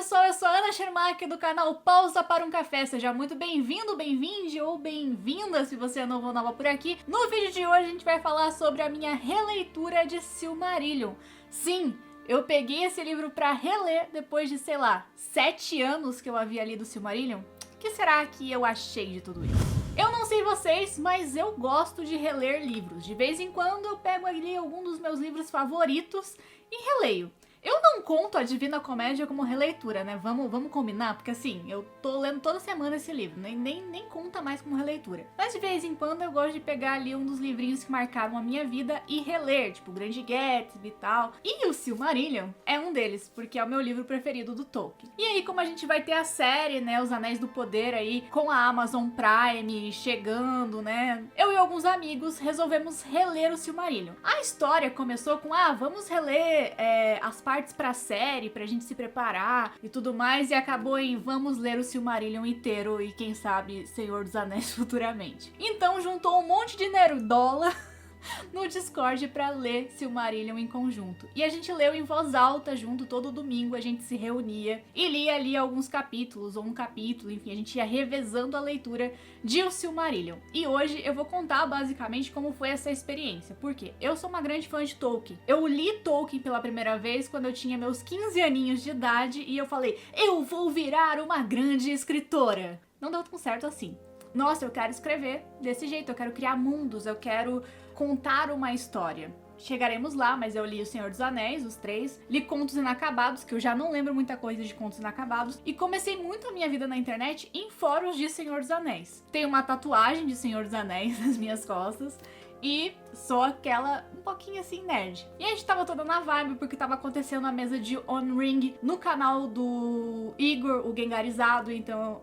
pessoal, eu sou a Ana Schermack do canal Pausa para um Café. Seja muito bem-vindo, bem-vinde ou bem-vinda se você é novo ou nova por aqui. No vídeo de hoje a gente vai falar sobre a minha releitura de Silmarillion. Sim, eu peguei esse livro para reler depois de, sei lá, 7 anos que eu havia lido Silmarillion. O que será que eu achei de tudo isso? Eu não sei vocês, mas eu gosto de reler livros. De vez em quando eu pego ali algum dos meus livros favoritos e releio. Eu não conto a Divina Comédia como releitura, né? Vamos combinar? Porque assim, eu tô lendo toda semana esse livro, nem conta mais como releitura. Mas de vez em quando eu gosto de pegar ali um dos livrinhos que marcaram a minha vida e reler, tipo o Grande Gatsby e tal. E o Silmarillion é um deles, porque é o meu livro preferido do Tolkien. E aí, como a gente vai ter a série, né, Os Anéis do Poder aí, com a Amazon Prime chegando, né? Eu e alguns amigos resolvemos reler o Silmarillion. A história começou com, vamos reler as partes pra série, pra gente se preparar e tudo mais, e acabou em vamos ler o Silmarillion inteiro e quem sabe Senhor dos Anéis futuramente. Então juntou um monte de nerdola no Discord pra ler Silmarillion em conjunto. E a gente leu em voz alta junto, todo domingo a gente se reunia e lia ali alguns capítulos, ou um capítulo, enfim, a gente ia revezando a leitura de O Silmarillion. E hoje eu vou contar basicamente como foi essa experiência. Por quê? Eu sou uma grande fã de Tolkien. Eu li Tolkien pela primeira vez quando eu tinha meus 15 aninhos de idade e eu falei, eu vou virar uma grande escritora. Não deu tão certo assim. Nossa, eu quero escrever desse jeito, eu quero criar mundos, eu quero contar uma história. Chegaremos lá, mas eu li O Senhor dos Anéis, os 3, li Contos Inacabados, que eu já não lembro muita coisa de Contos Inacabados, e comecei muito a minha vida na internet em fóruns de Senhor dos Anéis. Tenho uma tatuagem de Senhor dos Anéis nas minhas costas, e sou aquela um pouquinho assim nerd. E a gente tava toda na vibe porque tava acontecendo a mesa de On Ring no canal do Igor, o Gengarizado, então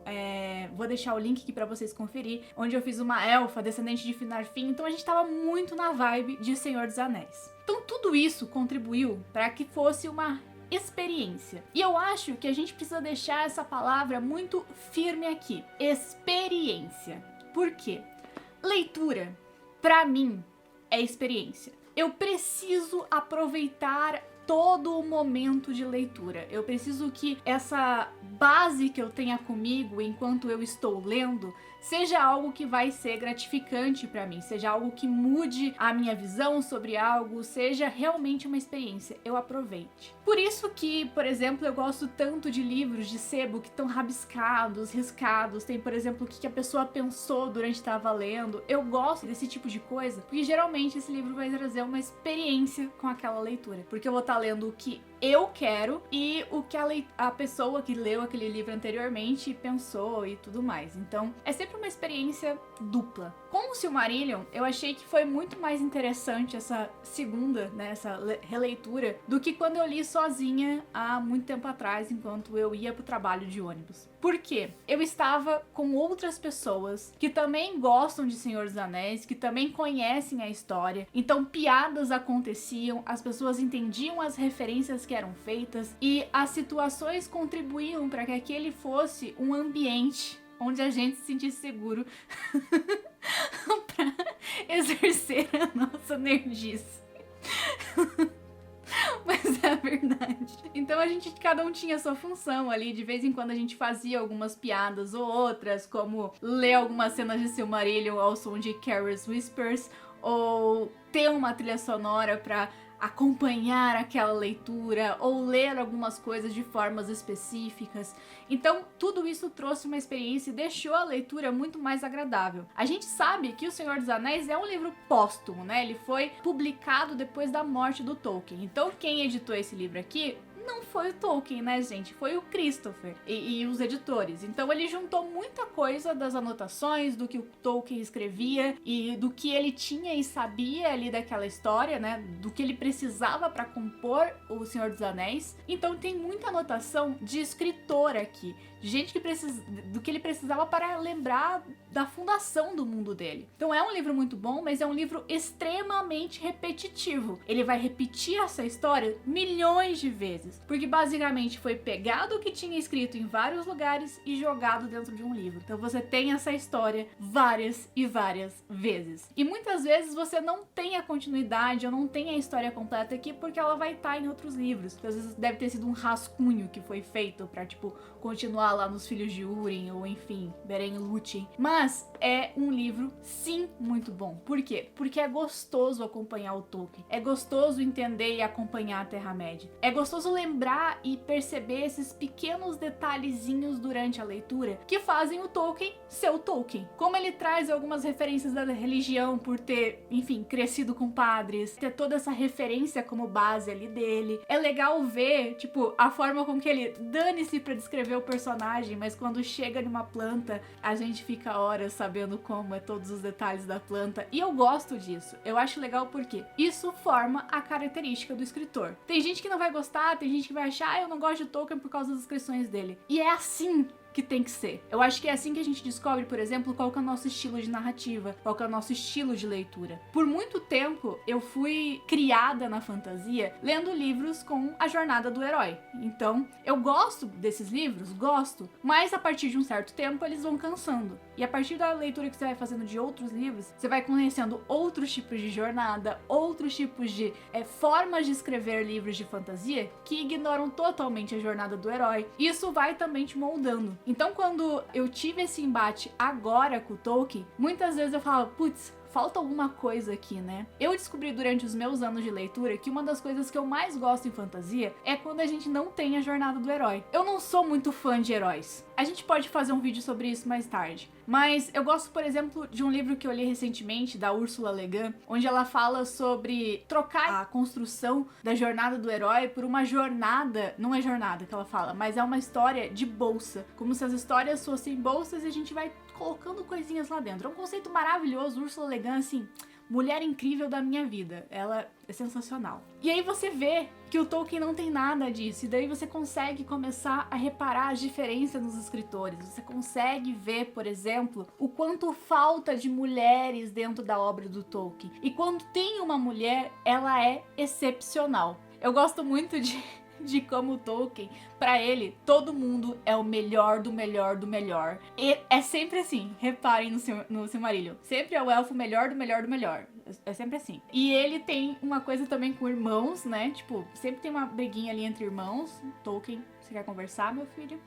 vou deixar o link aqui pra vocês conferir, onde eu fiz uma elfa, descendente de Finarfin, então a gente tava muito na vibe de Senhor dos Anéis. Então tudo isso contribuiu para que fosse uma experiência. E eu acho que a gente precisa deixar essa palavra muito firme aqui. Experiência. Por quê? Leitura, pra mim, é experiência. Eu preciso aproveitar todo o momento de leitura. Eu preciso que essa base que eu tenha comigo enquanto eu estou lendo seja algo que vai ser gratificante pra mim, seja algo que mude a minha visão sobre algo, seja realmente uma experiência. Eu aproveite. Por isso que, por exemplo, eu gosto tanto de livros de sebo que estão rabiscados, riscados. Tem, por exemplo, o que a pessoa pensou durante estava lendo. Eu gosto desse tipo de coisa, porque geralmente esse livro vai trazer uma experiência com aquela leitura. Porque eu vou estar lendo o que eu quero e o que a pessoa que leu aquele livro anteriormente pensou e tudo mais. Então, é sempre uma experiência dupla. Com o Silmarillion, eu achei que foi muito mais interessante essa segunda, né, essa releitura, do que quando eu li sozinha há muito tempo atrás, enquanto eu ia pro trabalho de ônibus. Por quê? Eu estava com outras pessoas que também gostam de Senhor dos Anéis, que também conhecem a história, então piadas aconteciam, as pessoas entendiam as referências que eram feitas e as situações contribuíam para que aquele fosse um ambiente onde a gente se sentisse seguro pra exercer a nossa nerdice. Mas é a verdade. Então cada um tinha a sua função ali. De vez em quando a gente fazia algumas piadas ou outras, como ler algumas cenas de Silmarillion ao som de Carol's Whispers, ou ter uma trilha sonora pra acompanhar aquela leitura ou ler algumas coisas de formas específicas. Então, tudo isso trouxe uma experiência e deixou a leitura muito mais agradável. A gente sabe que O Senhor dos Anéis é um livro póstumo, né? Ele foi publicado depois da morte do Tolkien. Então, quem editou esse livro aqui não foi o Tolkien, né, gente? Foi o Christopher e os editores. Então ele juntou muita coisa das anotações, do que o Tolkien escrevia e do que ele tinha e sabia ali daquela história, né? Do que ele precisava para compor O Senhor dos Anéis. Então tem muita anotação de escritor aqui, de gente que do que ele precisava para lembrar da fundação do mundo dele. Então é um livro muito bom, mas é um livro extremamente repetitivo. Ele vai repetir essa história milhões de vezes. leituras, porque basicamente foi pegado o que tinha escrito em vários lugares e jogado dentro de um livro. Então você tem essa história várias e várias vezes. E muitas vezes você não tem a continuidade ou não tem a história completa aqui porque ela vai estar em outros livros. Então, às vezes deve ter sido um rascunho que foi feito pra, tipo, continuar lá nos Filhos de Húrin ou enfim, Beren e Lúthien. Mas é um livro, sim, muito bom. Por quê? Porque é gostoso acompanhar o Tolkien. É gostoso entender e acompanhar a Terra-média. É gostoso lembrar e perceber esses pequenos detalhezinhos durante a leitura que fazem o Tolkien ser o Tolkien. Como ele traz algumas referências da religião por ter, enfim, crescido com padres, ter toda essa referência como base ali dele. É legal ver, tipo, a forma com que ele dane-se pra descrever o personagem, mas quando chega numa planta, a gente fica horas sabendo como é todos os detalhes da planta. E eu gosto disso. Eu acho legal porque isso forma a característica do escritor. Tem gente que não vai gostar, tem gente que vai achar, eu não gosto de Tolkien por causa das descrições dele. E é assim que tem que ser. Eu acho que é assim que a gente descobre, por exemplo, qual que é o nosso estilo de narrativa, qual que é o nosso estilo de leitura. Por muito tempo, eu fui criada na fantasia lendo livros com a jornada do herói. Então, eu gosto desses livros, gosto, mas a partir de um certo tempo eles vão cansando. E a partir da leitura que você vai fazendo de outros livros, você vai conhecendo outros tipos de jornada, outros tipos de formas de escrever livros de fantasia que ignoram totalmente a jornada do herói. Isso vai também te moldando. Então, quando eu tive esse embate agora com o Tolkien, muitas vezes eu falava, putz, falta alguma coisa aqui, né? Eu descobri durante os meus anos de leitura que uma das coisas que eu mais gosto em fantasia é quando a gente não tem a jornada do herói. Eu não sou muito fã de heróis. A gente pode fazer um vídeo sobre isso mais tarde. Mas eu gosto, por exemplo, de um livro que eu li recentemente, da Ursula Le Guin, onde ela fala sobre trocar a construção da jornada do herói por uma jornada, não é jornada que ela fala, mas é uma história de bolsa. Como se as histórias fossem bolsas e a gente vai colocando coisinhas lá dentro. É um conceito maravilhoso, Ursula Le Guin, assim, mulher incrível da minha vida. Ela é sensacional. E aí você vê que o Tolkien não tem nada disso, e daí você consegue começar a reparar as diferenças nos escritores. Você consegue ver, por exemplo, o quanto falta de mulheres dentro da obra do Tolkien. E quando tem uma mulher, ela é excepcional. Eu gosto muito de como o Tolkien, pra ele, todo mundo é o melhor do melhor do melhor. E é sempre assim, reparem no Silmarillion. Sempre é o elfo melhor do melhor do melhor. É sempre assim. E ele tem uma coisa também com irmãos, né? Tipo, sempre tem uma briguinha ali entre irmãos. Tolkien, você quer conversar, meu filho?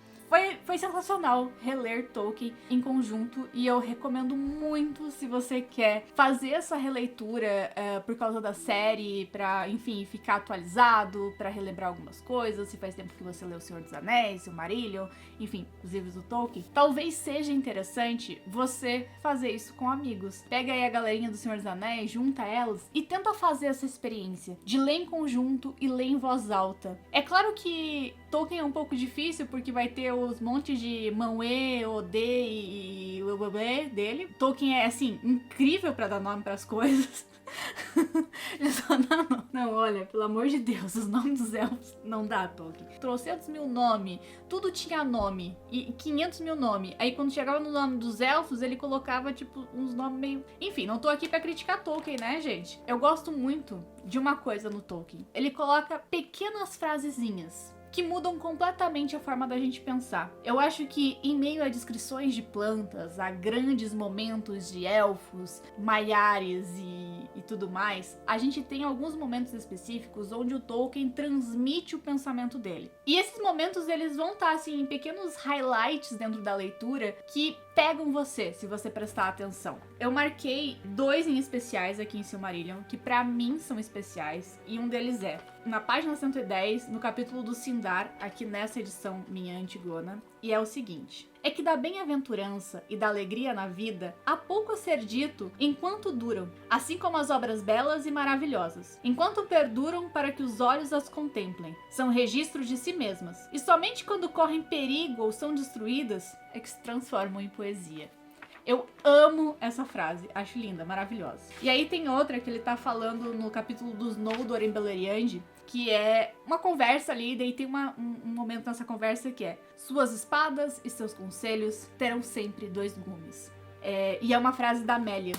Foi sensacional reler Tolkien em conjunto e eu recomendo muito se você quer fazer essa releitura por causa da série, pra, enfim, ficar atualizado, pra relembrar algumas coisas, se faz tempo que você leu O Senhor dos Anéis, Silmarillion, enfim, os livros do Tolkien. Talvez seja interessante você fazer isso com amigos. Pega aí a galerinha do Senhor dos Anéis, junta elas e tenta fazer essa experiência de ler em conjunto e ler em voz alta. É claro que Tolkien é um pouco difícil porque vai ter os montes de Manwë, Odê e Uebê dele. Tolkien é, assim, incrível pra dar nome pras coisas. Não, olha, pelo amor de Deus, os nomes dos elfos não dá, Tolkien. 300 mil nomes, tudo tinha nome, e 500 mil nomes. Aí quando chegava no nome dos elfos, ele colocava, tipo, uns nomes meio... Enfim, não tô aqui pra criticar Tolkien, né, gente? Eu gosto muito de uma coisa no Tolkien. Ele coloca pequenas frasezinhas que mudam completamente a forma da gente pensar. Eu acho que em meio a descrições de plantas, a grandes momentos de elfos, maiares e tudo mais, a gente tem alguns momentos específicos onde o Tolkien transmite o pensamento dele. E esses momentos, eles vão estar, assim, em pequenos highlights dentro da leitura que pegam você, se você prestar atenção. Eu marquei 2 em especiais aqui em Silmarillion, que pra mim são especiais, e um deles é na página 110, no capítulo do Sindar, aqui nessa edição minha antigona, e é o seguinte: é que da bem-aventurança e da alegria na vida há pouco a ser dito enquanto duram, assim como as obras belas e maravilhosas, enquanto perduram para que os olhos as contemplem. São registros de si mesmas, e somente quando correm perigo ou são destruídas é que se transformam em poesia. Eu amo essa frase, acho linda, maravilhosa. E aí tem outra que ele tá falando no capítulo dos Noldor em Beleriand, que é uma conversa ali, e daí tem um momento nessa conversa que é: suas espadas e seus conselhos terão sempre 2 gumes. E é uma frase da Amélia.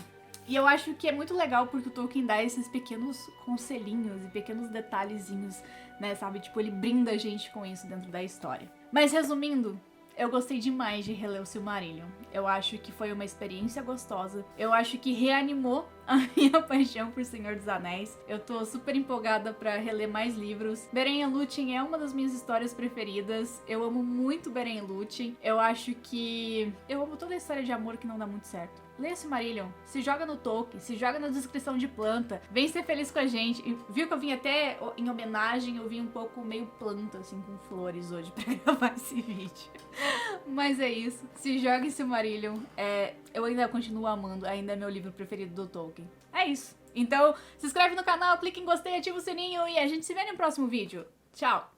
E eu acho que é muito legal porque o Tolkien dá esses pequenos conselhinhos e pequenos detalhezinhos, né, sabe? Tipo, ele brinda a gente com isso dentro da história. Mas resumindo, eu gostei demais de reler o Silmarillion. Eu acho que foi uma experiência gostosa. Eu acho que reanimou a minha paixão por Senhor dos Anéis. Eu tô super empolgada pra reler mais livros. Beren e Lúthien é uma das minhas histórias preferidas. Eu amo muito Beren e Lúthien. Eu acho que... eu amo toda a história de amor que não dá muito certo. Lê Silmarillion, se joga no Tolkien, se joga na descrição de planta, vem ser feliz com a gente. E viu que eu vim até em homenagem, eu vim um pouco meio planta, assim, com flores hoje pra gravar esse vídeo. Mas é isso, se joga em Silmarillion, eu ainda continuo amando, ainda é meu livro preferido do Tolkien. É isso. Então, se inscreve no canal, clique em gostei, ativa o sininho e a gente se vê no próximo vídeo. Tchau!